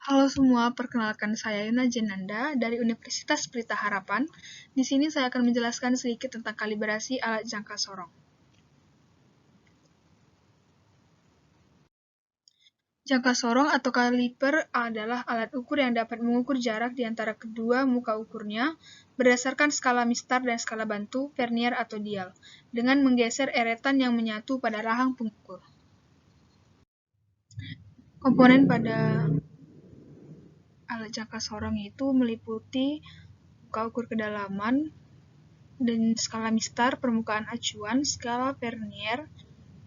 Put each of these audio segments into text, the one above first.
Halo semua, perkenalkan saya Yuna Jenanda dari Universitas Pelita Harapan. Di sini saya akan menjelaskan sedikit tentang kalibrasi alat jangka sorong. Jangka sorong atau kaliper adalah alat ukur yang dapat mengukur jarak di antara kedua muka ukurnya berdasarkan skala mistar dan skala bantu, vernier atau dial, dengan menggeser eretan yang menyatu pada rahang pengukur. Komponen pada alat jangka sorong itu meliputi muka ukur kedalaman dan skala mistar, permukaan acuan, skala vernier,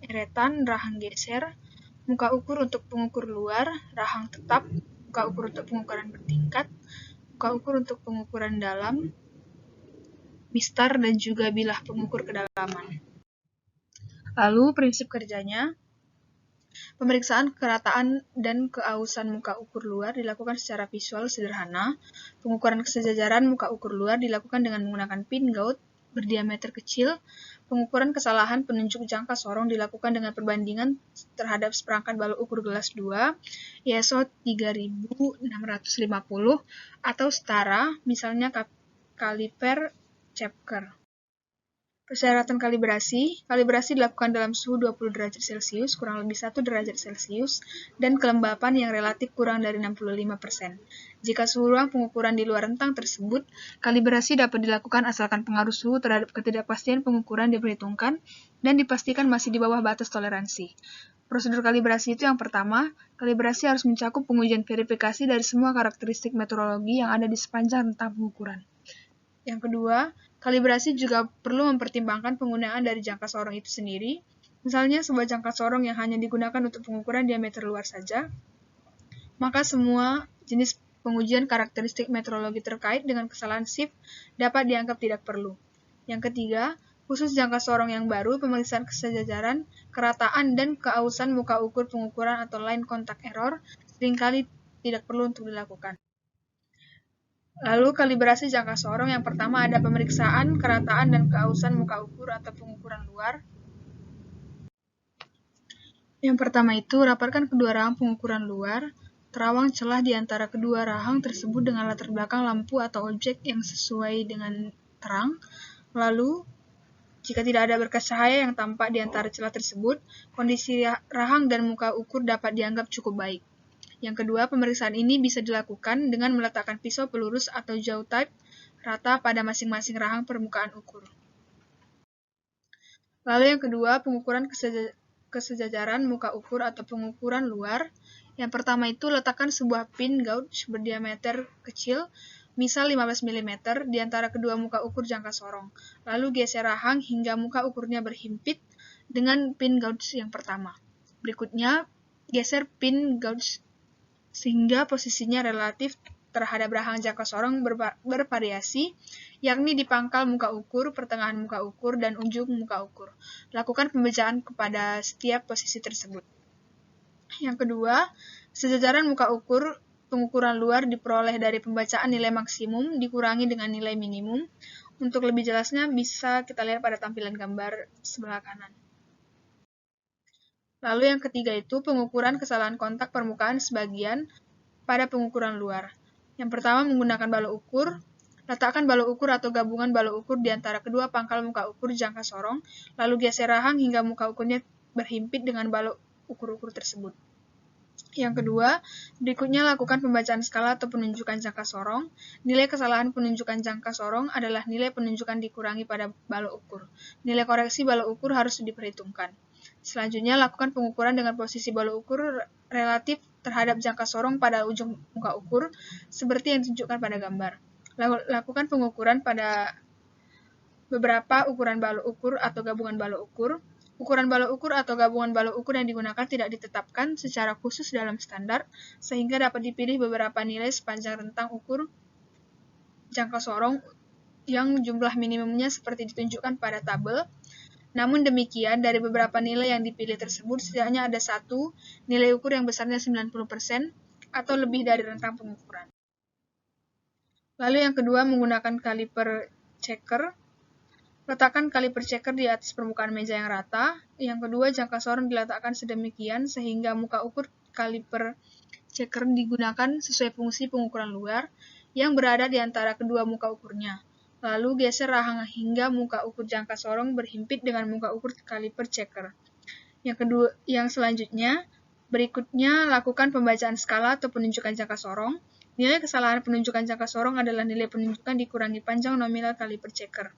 eretan, rahang geser, muka ukur untuk pengukur luar, rahang tetap, muka ukur untuk pengukuran bertingkat, muka ukur untuk pengukuran dalam, mistar, dan juga bilah pengukur kedalaman. Lalu prinsip kerjanya, pemeriksaan kerataan dan keausan muka ukur luar dilakukan secara visual sederhana. Pengukuran kesejajaran muka ukur luar dilakukan dengan menggunakan pin gauge berdiameter kecil. Pengukuran kesalahan penunjuk jangka sorong dilakukan dengan perbandingan terhadap seperangkat balok ukur gelas 2 ISO 3650 atau setara, misalnya kaliper Chapker. Persyaratan kalibrasi. Kalibrasi dilakukan dalam suhu 20 derajat Celcius, kurang lebih 1 derajat Celcius, dan kelembapan yang relatif kurang dari 65%. Jika suhu ruang pengukuran di luar rentang tersebut, kalibrasi dapat dilakukan asalkan pengaruh suhu terhadap ketidakpastian pengukuran diperhitungkan dan dipastikan masih di bawah batas toleransi. Prosedur kalibrasi itu yang pertama, kalibrasi harus mencakup pengujian verifikasi dari semua karakteristik meteorologi yang ada di sepanjang rentang pengukuran. Yang kedua, kalibrasi juga perlu mempertimbangkan penggunaan dari jangka sorong itu sendiri. Misalnya, sebuah jangka sorong yang hanya digunakan untuk pengukuran diameter luar saja, maka semua jenis pengujian karakteristik meteorologi terkait dengan kesalahan shift dapat dianggap tidak perlu. Yang ketiga, khusus jangka sorong yang baru, pemeriksaan kesejajaran, kerataan, dan keausan muka ukur pengukuran atau line contact error seringkali tidak perlu untuk dilakukan. Lalu kalibrasi jangka sorong yang pertama ada pemeriksaan, kerataan, dan keausan muka ukur atau pengukuran luar. Yang pertama itu, rapatkan kedua rahang pengukuran luar, terawang celah di antara kedua rahang tersebut dengan latar belakang lampu atau objek yang sesuai dengan terang. Lalu, jika tidak ada berkas cahaya yang tampak di antara celah tersebut, kondisi rahang dan muka ukur dapat dianggap cukup baik. Yang kedua, pemeriksaan ini bisa dilakukan dengan meletakkan pisau pelurus atau jaw type rata pada masing-masing rahang permukaan ukur. Lalu yang kedua, pengukuran kesejajaran muka ukur atau pengukuran luar. Yang pertama itu, letakkan sebuah pin gauge berdiameter kecil, misal 15 mm, di antara kedua muka ukur jangka sorong. Lalu geser rahang hingga muka ukurnya berhimpit dengan pin gauge yang pertama. Berikutnya, geser pin gauge sehingga posisinya relatif terhadap rahang jangka sorong bervariasi, yakni di pangkal muka ukur, pertengahan muka ukur, dan ujung muka ukur. Lakukan pembacaan kepada setiap posisi tersebut. Yang kedua, sejajaran muka ukur pengukuran luar diperoleh dari pembacaan nilai maksimum dikurangi dengan nilai minimum. Untuk lebih jelasnya bisa kita lihat pada tampilan gambar sebelah kanan. Lalu yang ketiga itu pengukuran kesalahan kontak permukaan sebagian pada pengukuran luar. Yang pertama menggunakan balok ukur. Letakkan balok ukur atau gabungan balok ukur di antara kedua pangkal muka ukur jangka sorong, lalu geser rahang hingga muka ukurnya berhimpit dengan balok ukur-ukur tersebut. Yang kedua, berikutnya lakukan pembacaan skala atau penunjukan jangka sorong. Nilai kesalahan penunjukan jangka sorong adalah nilai penunjukan dikurangi pada balok ukur. Nilai koreksi balok ukur harus diperhitungkan. Selanjutnya, lakukan pengukuran dengan posisi balok ukur relatif terhadap jangka sorong pada ujung muka ukur, seperti yang ditunjukkan pada gambar. Lakukan pengukuran pada beberapa ukuran balok ukur atau gabungan balok ukur. Ukuran balok ukur atau gabungan balok ukur yang digunakan tidak ditetapkan secara khusus dalam standar, sehingga dapat dipilih beberapa nilai sepanjang rentang ukur jangka sorong yang jumlah minimumnya seperti ditunjukkan pada tabel. Namun demikian, dari beberapa nilai yang dipilih tersebut, setidaknya ada satu nilai ukur yang besarnya 90% atau lebih dari rentang pengukuran. Lalu yang kedua, menggunakan kaliper checker. Letakkan kaliper checker di atas permukaan meja yang rata. Yang kedua, jangka sorong diletakkan sedemikian sehingga muka ukur kaliper checker digunakan sesuai fungsi pengukuran luar yang berada di antara kedua muka ukurnya. Lalu geser rahang hingga muka ukur jangka sorong berhimpit dengan muka ukur kaliper checker. Yang selanjutnya, berikutnya lakukan pembacaan skala atau penunjukan jangka sorong. Nilai kesalahan penunjukan jangka sorong adalah nilai penunjukan dikurangi panjang nominal kaliper checker.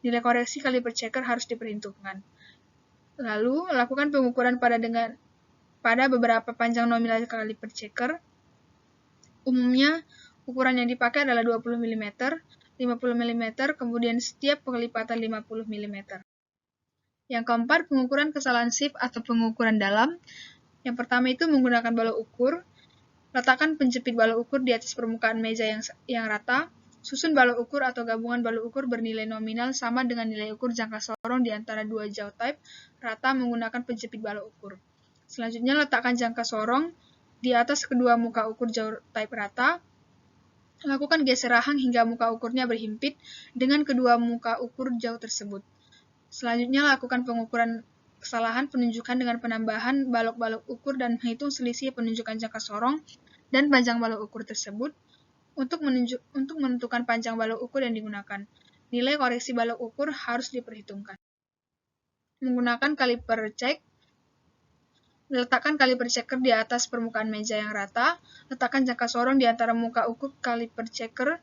Nilai koreksi kaliper checker harus diperhitungkan. Lalu, lakukan pengukuran pada beberapa panjang nominal kaliper checker. Umumnya, ukuran yang dipakai adalah 20 mm, 50 mm, kemudian setiap penglipatan 50 mm. Yang keempat, pengukuran kesalahan shift atau pengukuran dalam. Yang pertama itu menggunakan balok ukur. Letakkan penjepit balok ukur di atas permukaan meja yang rata. Susun balok ukur atau gabungan balok ukur bernilai nominal sama dengan nilai ukur jangka sorong di antara dua jaw type rata menggunakan penjepit balok ukur. Selanjutnya, letakkan jangka sorong di atas kedua muka ukur jaw type rata. Lakukan geser rahang hingga muka ukurnya berhimpit dengan kedua muka ukur jaw tersebut. Selanjutnya, lakukan pengukuran kesalahan penunjukan dengan penambahan balok-balok ukur dan menghitung selisih penunjukan jangka sorong dan panjang balok ukur tersebut untuk menentukan panjang balok ukur yang digunakan. Nilai koreksi balok ukur harus diperhitungkan. Menggunakan kaliper check. Letakkan kaliper checker di atas permukaan meja yang rata. Letakkan jangka sorong di antara muka ukur kaliper checker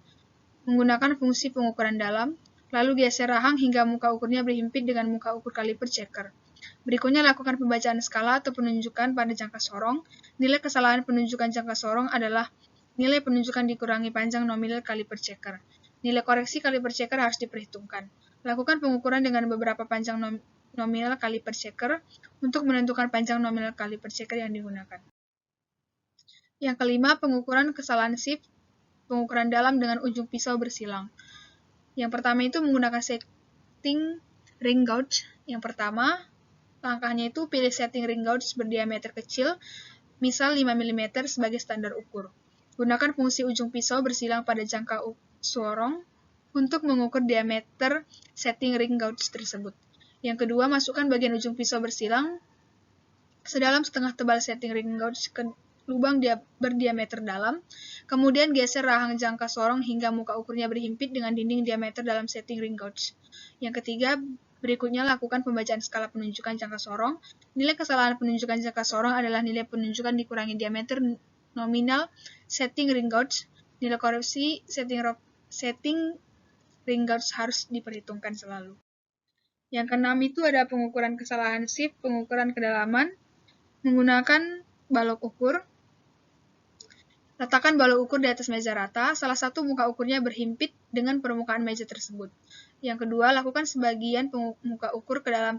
menggunakan fungsi pengukuran dalam. Lalu geser rahang hingga muka ukurnya berhimpit dengan muka ukur kaliper checker. Berikutnya lakukan pembacaan skala atau penunjukan pada jangka sorong. Nilai kesalahan penunjukan jangka sorong adalah nilai penunjukan dikurangi panjang nominal kaliper checker. Nilai koreksi kaliper checker harus diperhitungkan. Lakukan pengukuran dengan beberapa panjang nominal kaliper checker untuk menentukan panjang nominal kaliper checker yang digunakan. Yang kelima, pengukuran kesalahan shift, pengukuran dalam dengan ujung pisau bersilang. Yang pertama itu menggunakan setting ring gauge. Yang pertama, langkahnya itu pilih setting ring gauge berdiameter kecil, misal 5 mm sebagai standar ukur. Gunakan fungsi ujung pisau bersilang pada jangka sorong untuk mengukur diameter setting ring gauge tersebut. Yang kedua, masukkan bagian ujung pisau bersilang sedalam setengah tebal setting ring gauge ke lubang berdiameter dalam, kemudian geser rahang jangka sorong hingga muka ukurnya berhimpit dengan dinding diameter dalam setting ring gauge. Yang ketiga, berikutnya lakukan pembacaan skala penunjukan jangka sorong. Nilai kesalahan penunjukan jangka sorong adalah nilai penunjukan dikurangi diameter nominal setting ring gauge. Nilai koreksi setting ring gauge harus diperhitungkan selalu. Yang keenam itu ada pengukuran kesalahan shift, pengukuran kedalaman menggunakan balok ukur. Letakkan balok ukur di atas meja rata, salah satu muka ukurnya berhimpit dengan permukaan meja tersebut. Yang kedua, lakukan sebagian muka ukur ke dalam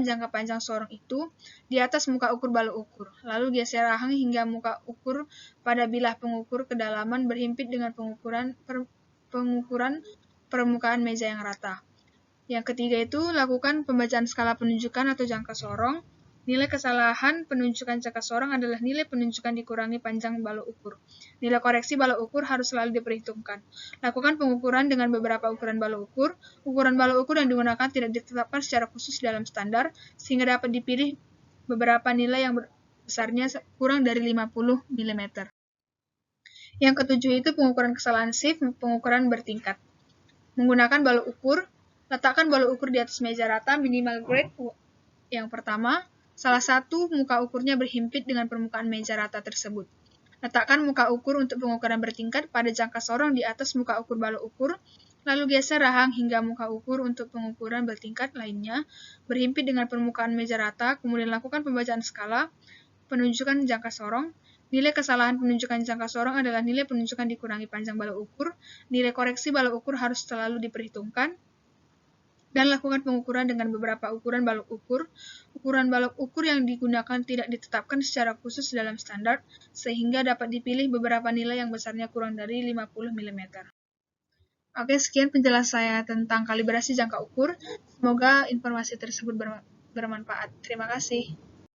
jangka panjang sorong itu di atas muka ukur balok ukur. Lalu geser rahang hingga muka ukur pada bilah pengukur kedalaman berhimpit dengan pengukuran permukaan meja yang rata. Yang ketiga itu, lakukan pembacaan skala penunjukan atau jangka sorong. Nilai kesalahan penunjukan jangka sorong adalah nilai penunjukan dikurangi panjang balok ukur. Nilai koreksi balok ukur harus selalu diperhitungkan. Lakukan pengukuran dengan beberapa ukuran balok ukur. Ukuran balok ukur yang digunakan tidak ditetapkan secara khusus dalam standar, sehingga dapat dipilih beberapa nilai yang besarnya kurang dari 50 mm. Yang ketujuh itu pengukuran kesalahan shift, pengukuran bertingkat. Menggunakan balok ukur, letakkan balok ukur di atas meja rata minimal grade. Yang pertama, salah satu muka ukurnya berhimpit dengan permukaan meja rata tersebut. Letakkan muka ukur untuk pengukuran bertingkat pada jangka sorong di atas muka ukur balok ukur, lalu geser rahang hingga muka ukur untuk pengukuran bertingkat lainnya berhimpit dengan permukaan meja rata, kemudian lakukan pembacaan skala penunjukan jangka sorong. Nilai kesalahan penunjukan jangka sorong adalah nilai penunjukan dikurangi panjang balok ukur. Nilai koreksi balok ukur harus selalu diperhitungkan. Dan lakukan pengukuran dengan beberapa ukuran balok ukur. Ukuran balok ukur yang digunakan tidak ditetapkan secara khusus dalam standar, sehingga dapat dipilih beberapa nilai yang besarnya kurang dari 50 mm. Oke, sekian penjelasan saya tentang kalibrasi jangka ukur. Semoga informasi tersebut bermanfaat. Terima kasih.